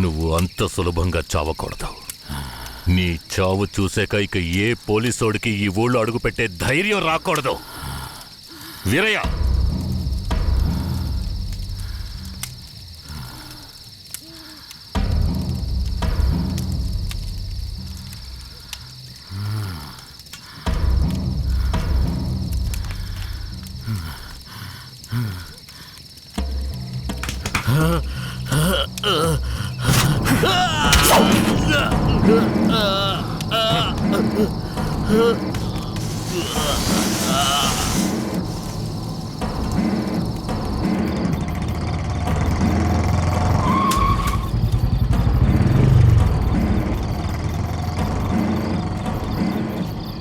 నువ్వు అంత సులభంగా చావకూడదు. నీ చావు చూసాక ఇక ఏ పోలీసోడికి ఈ ఊళ్ళో అడుగుపెట్టే ధైర్యం రాకూడదు. వీరయ్య,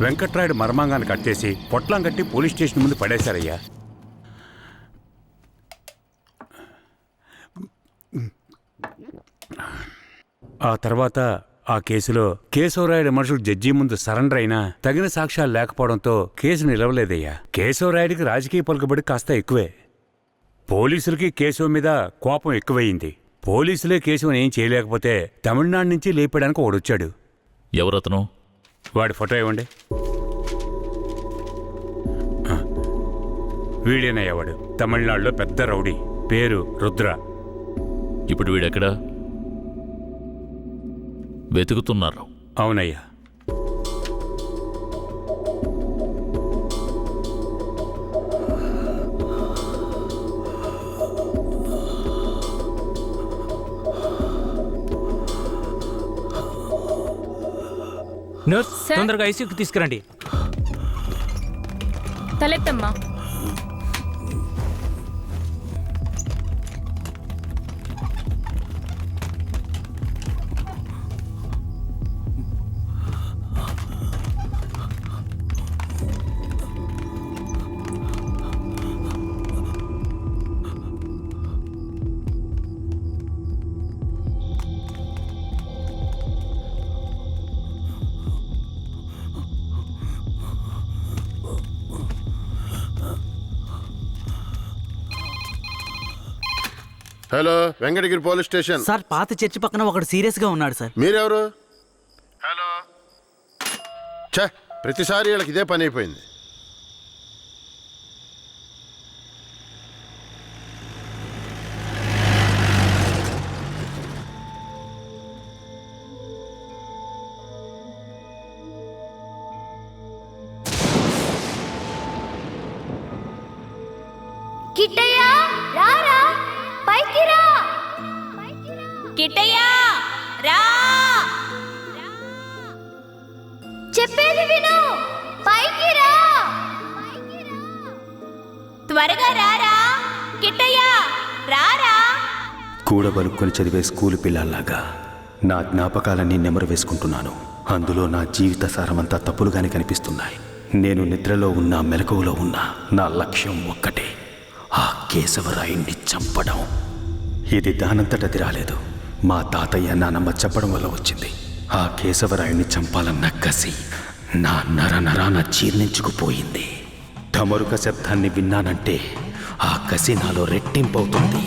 వెంకట్రాయుడు మర్మాంగాన్ని కట్టేసి పొట్లం కట్టి పోలీస్ స్టేషన్ ముందు పడేశారయ్యా. ఆ తర్వాత ఆ కేసులో కేశవరాయుడు మనుషులు జడ్జి ముందు సరెండర్ అయినా తగిన సాక్ష్యాలు లేకపోవడంతో కేసు నిలవలేదయ్యా. కేశవరాయుడికి రాజకీయ పలుకుబడి కాస్త ఎక్కువే. పోలీసులకి కేశవ మీద కోపం ఎక్కువయింది. పోలీసులే కేశవని ఏం చేయలేకపోతే తమిళనాడు నుంచి లేపడానికి వాడొచ్చాడు. ఎవరతను? వాడి ఫోటో ఇవ్వండి. వీడేనయ్యా వాడు. తమిళనాడులో పెద్ద రౌడీ, పేరు రుద్ర. ఇప్పుడు వీడెక్కడా? వెతుకుతున్నారు. అవునయ్యా. నర్స్, తొందరగా ఐసీయూకి తీసుకురండి. తలెత్తమ్మా. Hello, Venkatagiri police station sir. పాత చర్చి పక్కన ఒకడు సీరియస్ గా ఉన్నాడు సార్. మీరెవరు? హలో. ఛే, ప్రతిసారి వీళ్ళకి ఇదే పని అయిపోయింది. కిట్టయ్యా, రారా, పైకి రా. కిట్టయ్యా, రా. చెప్పేది విను, పైకి రా. త్వరగా రారా. కిట్టయ్యా, రారా. కూడబలుక్కొని చదివే స్కూలు పిల్లల్లాగా నా జ్ఞాపకాలన్నీ నెమరు వేసుకుంటున్నాను. అందులో నా జీవిత సారమంతా తప్పులుగానే కనిపిస్తున్నాయి. నేను నిద్రలో ఉన్నా మెలకువలో ఉన్నా నా లక్ష్యం ఒక్కటే, ఆ కేశవరాయుణ్ణి చంపడం. ఇది దానంతటది రాలేదు. మా తాతయ్య నానమ్మ చెప్పడం వల్ల వచ్చింది. ఆ కేశవరాయుణ్ణి చంపాలన్న కసి నా నరనరాన జీర్ణించుకుపోయింది. ఢమరుక శబ్దాన్ని విన్నానంటే ఆ కసి నాలో రెట్టింపవుతుంది.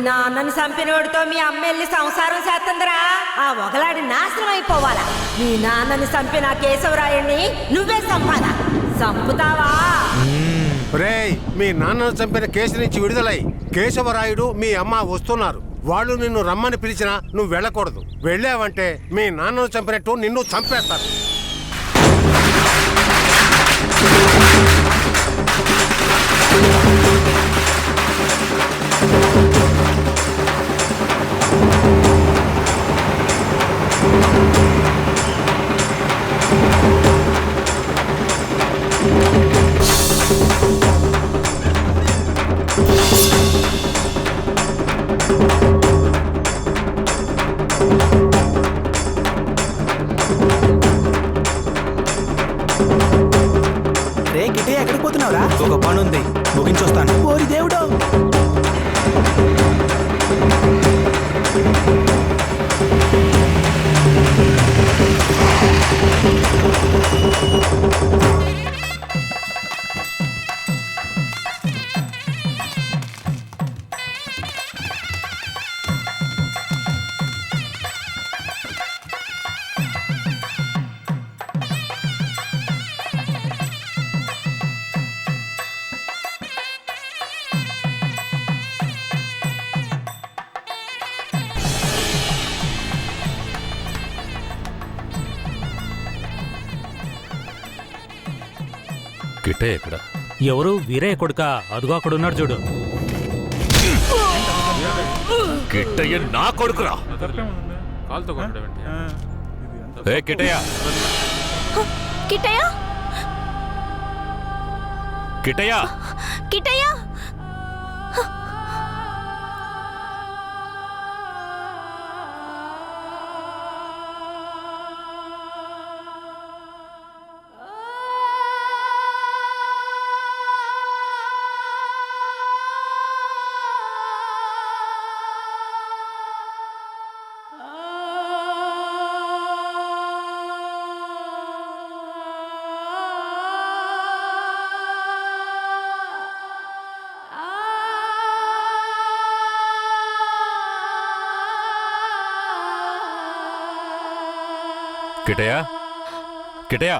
నాన్నని చంపినోడితో మీ అమ్మెల్లి సంసారం చేస్తుందిరా. ఆ ఒకలాడి నాశనం అయిపోవాలా. మీ నాన్నని చంపిన కేశవరాయుణ్ణి నువ్వే చంపాలా. చంపుతావా? రేయ్, మీ నాన్నను చంపిన కేసు నుంచి విడుదలై కేశవరాయుడు మీ అమ్మ వస్తున్నారు. వాళ్ళు నిన్ను రమ్మని పిలిచినా నువ్వు వెళ్ళకూడదు. వెళ్ళావంటే మీ నాన్నను చంపినట్టు నిన్ను చంపేస్తారు. ఎక్కడికి పోతున్నావురా? ఒక పని ఉంది, ముగించొస్తాను. ఓరి దేవుడు! కిట్టయ్య ఎక్కడ? ఎవరు? వీరయ్య కొడుక? అదుగో అక్కడ ఉన్నాడు చూడు. కిట్టయ్య నా కొడుకురా. ఏ కిట్టయ్య, కిట్టయ్య కిట్టయ్య, కిట్టయ్య కిట్టయ్య, కిట్టయ్య.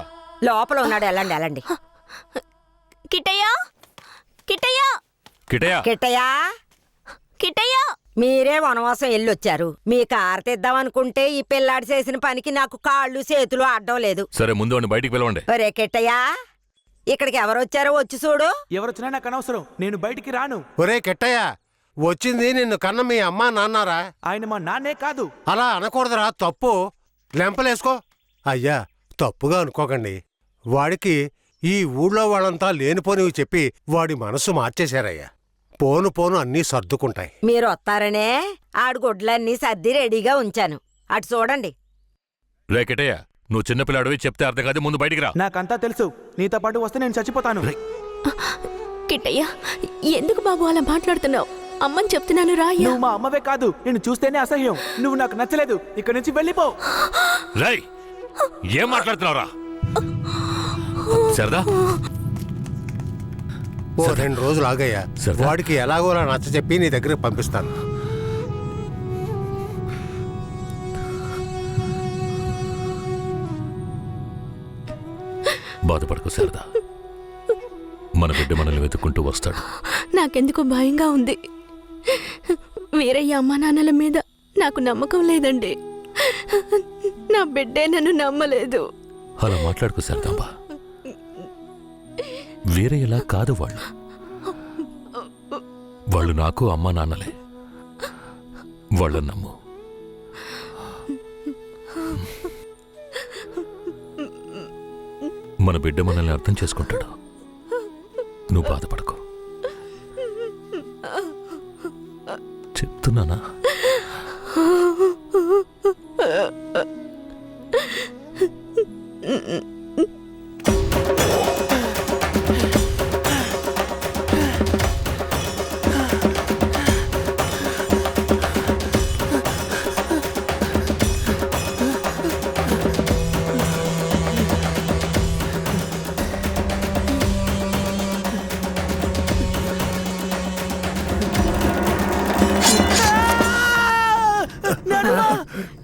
లోపల ఉన్నాడు, వెళ్ళండి వెళ్ళండి. కిట్టయ్య కిట్టయ్య కిట్టయ్య, కిట్టయ్యా, కిట్టయ్య మీరే వనవాసం వెళ్ళొచ్చారు. మీ కారు తెద్దామనుకుంటే ఈ పిల్లాడి చేసిన పనికి నాకు కాళ్ళు చేతులు అడ్డం లేదు. సరే ముందు వాడిని బయటికి పిలవండి. ఒరే కిట్టయ్యా, ఇక్కడికి ఎవరొచ్చారో వచ్చి చూడు. ఎవరొచ్చినా నాకు అనవసరం, నేను బయటికి రాను. ఒరే కిట్టయ్య, వచ్చింది నిన్ను కన్న మీ అమ్మా నాన్నారా? ఆయన మా నాన్నే కాదు. అలా అనకూడదురా, తప్పు. లెంపలేసుకో. అయ్యా, తప్పుగా అనుకోకండి. వాడికి ఈ ఊళ్ళో వాళ్ళంతా లేనిపోనివి చెప్పి వాడి మనసు మార్చేశారయ్యా. పోను పోను అన్నీ సర్దుకుంటాయి. మీరు వస్తారనే ఆడు గుడ్లన్నీ సర్ది రెడీగా ఉంచాను. అటు చూడండి. రే కిట్టయ్య, నువ్వు చిన్నపిల్లాడివి, చెప్తే అర్థం కాదు. ముందు బయటికి రా. నాకంతా తెలుసు. నీతో పాటు వస్తే నేను చచ్చిపోతాను. కిట్టయ్య ఎందుకు బాబు అలా మాట్లాడుతున్నావు? అమ్మని చెప్తున్నాను రా. నువ్వు మా అమ్మవే కాదు, నేను చూస్తేనే అసహ్యం. నువ్వు నాకు నచ్చలేదు, ఇక్కడి నుంచి వెళ్ళిపో. రై, ఏం మాట్లాడుతున్నావురా? సరదా, ఓ 2 రోజులు ఆగయ్యా. సరదా. వాడికి ఎలాగోలా నచ్చ చెప్పి నీ దగ్గరికి పంపిస్తాను. బాధపడకు సరదా. మన బిడ్డ మనల్ని వెతుక్కుంటూ వస్తాడు. నాకెందుకు భయంగా ఉంది. వీరయ్య అమ్మా నాన్నల మీద నాకు నమ్మకం లేదండి. నా బిడ్డే నన్ను నమ్మలేదు. అలా మాట్లాడుకు సరదాంబా. వేరే ఎలా కాదు వాళ్ళు. వాళ్ళు నాకు అమ్మా నాన్నలే. వాళ్ళని నమ్ము. మన బిడ్డ మనల్ని అర్థం చేసుకుంటాడు. నువ్వు బాధపడకు. చెప్తున్నానా?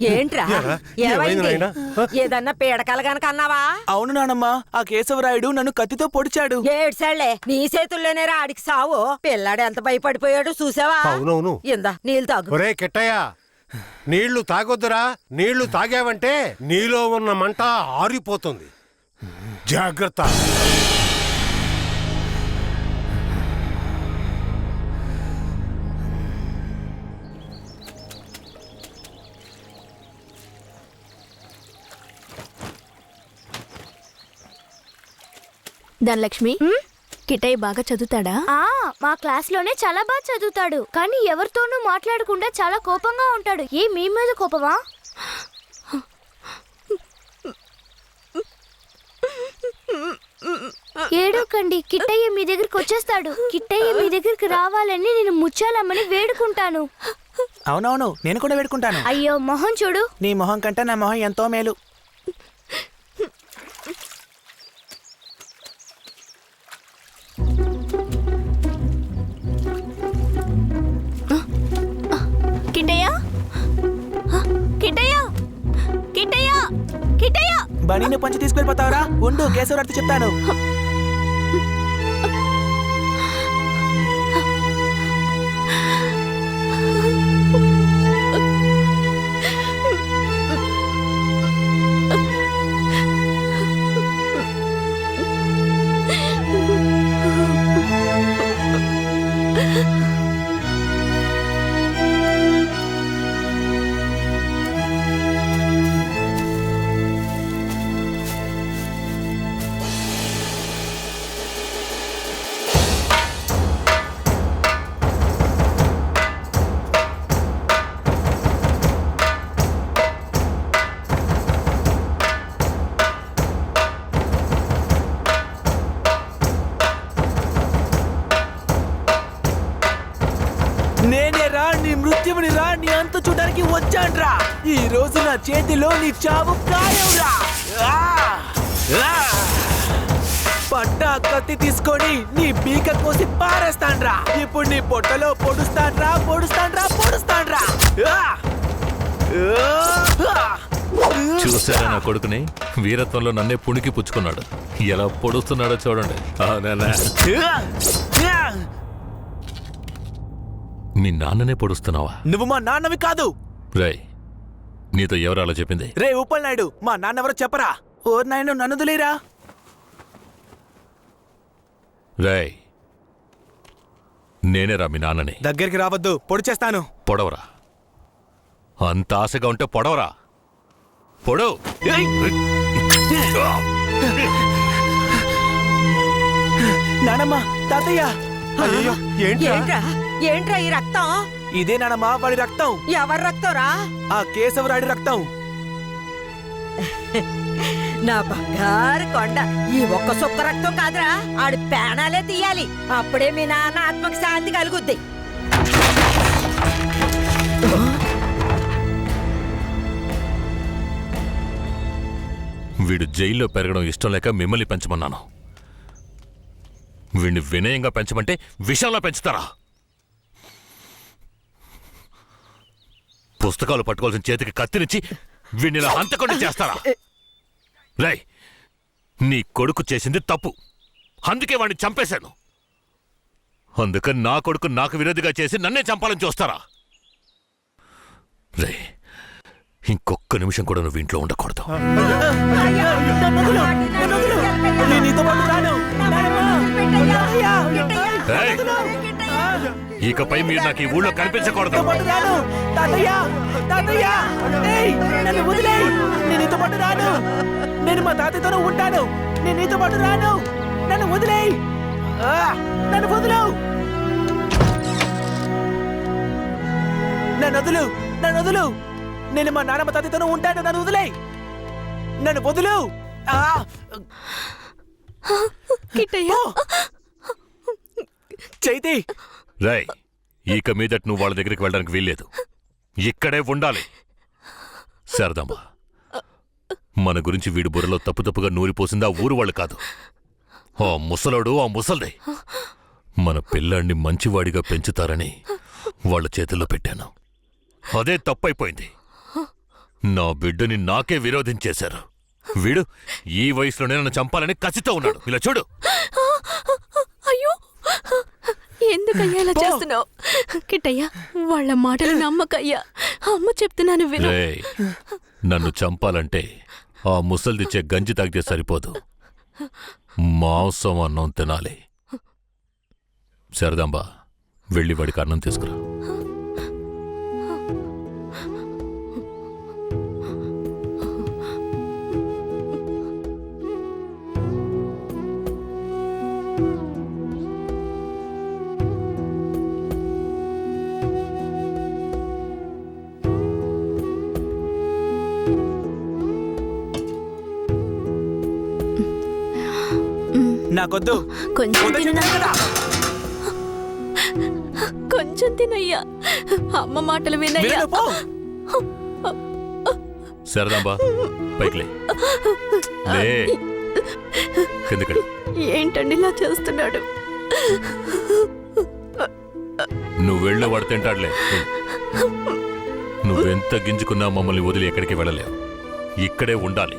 ఏంట్రా ఏమైంది? ఏదన్నా పీడకల గనక అన్నావా? అవును నానమ్మా, ఆ కేశవరాయుడు నన్ను కత్తితో పొడిచాడు. ఏడ్సాళ్లే, నీ చేతుల్లోనేరా ఆడికి సావు. పిల్లాడు ఎంత భయపడిపోయాడు చూసావా? అవునవును. ఇందా నీళ్ళు తాగు. ఒరే కిట్టయ్య, నీళ్లు తాగొద్దురా. నీళ్లు తాగావంటే నీలో ఉన్న మంట ఆరిపోతుంది. జాగ్రత్త. ధనలక్ష్మి, కిట్టయ్య బాగా చదువుతాడా? మా క్లాస్ లోనే చాలా బాగా చదువుతాడు. కానీ ఎవరితోనూ మాట్లాడకుండా చాలా కోపంగా ఉంటాడు. మీ మీద కోపమా? ఏడోకండి, కిట్టయ్య మీ దగ్గరికి వచ్చేస్తాడు. కిట్టయ్య మీ దగ్గరికి రావాలని నేను ముచ్చాలమ్మని వేడుకుంటాను. అవునవును, నేను కూడా వేడుకుంటాను. అయ్యో మొహం చూడు. నీ మొహం కంటే నా మొహం ఎంతో మేలు. కిట్టయ్య, కిట్టయ్య, కిట్టయ్య, కిట్టయ్య. బనీని పంచి తీసుకెళ్ళిపోతావరా? ఉండు, కేశవరాడితో చెప్తాను. నేనే రా, నీ మృత్యువుని రా, నీ అంత చూడడానికి వచ్చాన్రా. ఈ రోజు నా చేతిలో నీ చావు ఖాయంరా. పట్టా కత్తి తీసుకొని నీ పీక కోసి పారేస్తాన్రా. ఇప్పుడు నీ పొట్టలో పొడుస్తాన్రా, పొడుస్తాన్రా, పొడుస్తాన్రా. చూసారా నా కొడుకుని? వీరత్వంలో నన్నే పుణికి పుచ్చుకున్నాడు. ఎలా పొడుస్తున్నాడో చూడండి. మీ నాన్ననే పొడుస్తున్నావా? నువ్వు మా నాన్నవి కాదు. రేయ్, నీతో ఎవరు అలా చెప్పింది? రే ఉప్పల్ నాయుడు, మా నాన్నెవరో చెప్పరా? ఓ నాయన, నన్ను వదిలేరా. రేయ్, నేనేరా మీ నాన్నని. దగ్గరికి రావద్దు, పొడి చేస్తాను. పొడవరా. అంత ఆశగా ఉంటే పొడవరా. పొడవు. నానమ్మ, తాతయ్య. అయ్యో, ఏంట్రా? ఏంట్రా ఏంట్రా ఈ రక్తం? ఇదే నానమ్మ, వాడి రక్తం. ఎవరి రక్తంరా? ఆ కేశవరాడి రక్తం. నా బంగారు కొండ, ఈ ఒక్క సుక్క రక్తం కాదురా, ఆడి పేనాలే తీయాలి. అప్పుడే మీ నాన్న ఆత్మకి శాంతి కలుగుద్ది. వీడు జైల్లో పెరగడం ఇష్టం లేక మిమ్మల్ని పెంచమన్నాను. వీడిని వినయంగా పెంచమంటే విషంలో పెంచుతారా? పుస్తకాలు పట్టుకోవాల్సిన చేతికి కత్తినిచ్చి వీడిని ఇలా హంతకుండా చేస్తారా? రేయ్, నీ కొడుకు చేసింది తప్పు, అందుకే వాడిని చంపేశాను. అందుకని నా కొడుకు నాకు విరోధిగా చేసి నన్నే చంపాలని చూస్తారా? రేయ్, ఇంకొక్క నిమిషం కూడా నువ్వు ఇంట్లో ఉండకూడదు. ఏయ్, ఇకపై మీరు నాకు ఈ ఊళ్ళో కనిపించకూడదు. నేను మా తాతయ్యతోనే ఉంటాను. నేను నీతో పాటు రాను. నన్ను వదిలేయ్. నన్ను వదులు. నన్ను వదులు. నన్ను వదులు. నేను మా నాన్నమ్మ తాతయ్యతోనే ఉంటాను. నన్ను వదిలేయ్. నన్ను వదులు. కిట్టయ్య, చైతి. రేయ్, ఇక మీదట నువ్వు వాళ్ళ దగ్గరికి వెళ్ళడానికి వీల్లేదు. ఇక్కడే ఉండాలి. శారదమ్మ, మన గురించి వీడి బుర్రలో తప్పుగా నూరిపోసింది ఆ ఊరు వాళ్ళు కాదు, ఆ ముసలోడు, ఆ ముసల్దే. మన పిల్లాన్ని మంచివాడిగా పెంచుతారని వాళ్ళ చేతుల్లో పెట్టాను. అదే తప్పైపోయింది. నా బిడ్డని నాకే విరోధించేశారు. వీడు ఈ వయసులోనే నన్ను చంపాలని కసితో ఉన్నాడు. ఇలా చూడు. అయ్యో, ఎందుకయ్యా ఇలా చేస్తున్నావు? కిట్టయ్య, వాళ్ళ మాటలు నమ్మకయ్యా. అమ్మ చెప్తున్నాను విను. రేయ్, నన్ను చంపాలంటే ఆ ముసల్దిచ్చే గంజి తాగితే సరిపోదు, మాంసం అన్నం తినాలి. శారదాంబ, వెళ్ళి వాడికి అన్నం తీసుకురా. నాకొద్దు. కొంచెం వద్దు తిను చెప్పాను కదా. కొంచెం తినయ్యా. అమ్మ మాటలు వినయ్యా. వినను, పో. శారదాంబ పైకి లే కిందకి ఏంటండి ఇలా చేస్తున్నాడు? నువ్వు వెళ్ళే వాడు తింటాడులే. నువ్వెంత గింజుకున్నా మమ్మల్ని వదిలి ఎక్కడికి వెళ్ళలేవు. ఇక్కడే ఉండాలి.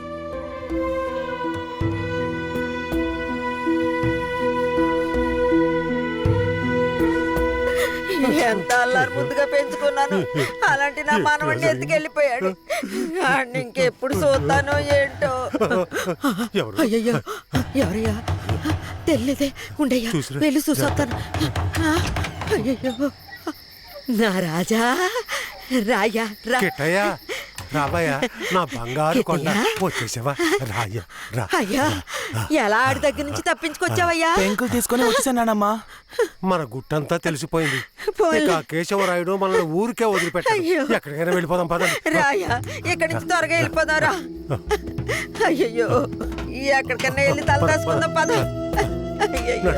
ఎంత అల్లారు ముద్దుగా పెంచుకున్నాను, అలాంటి నా మనవడిని ఎత్తుకెళ్ళిపోయాడు. వాడిని ఇంకెప్పుడు చూస్తానో ఏంటో. అయ్యయ్యో, ఎవరయ్యా? తెలియదే. ఉండయ్యా, వెళ్ళి చూసొస్తాను. అయ్యయ్యో, నా రాజా, రాయ్యా రా. కిట్టయ్యా, రాబయ్యా, నా బంగారు కొండ. వచ్చేసావా? రాయ్యా, రా. అయ్యా, ఎలా ఆడి దగ్గర నుంచి తప్పించుకొచ్చావయ్యా? పెంకులు తీసుకొని వచ్చేసానమ్మా. మన గుట్టంతా తెలిసిపోయింది. పోన్లే. ఇక కేశవరాయుడు మనల్ని ఊరికే వదిలిపెట్టాడు. అయ్యో. ఎక్కడికైనా వెళ్ళిపోదాం పదండి. రాయా, ఇక్కడి నుంచి త్వరగా వెళ్ళిపోదాం రా. అయ్యయ్యో, ఎక్కడికన్నా వెళ్ళి తల దాచుకుందాం పద. అయ్యయ్యో.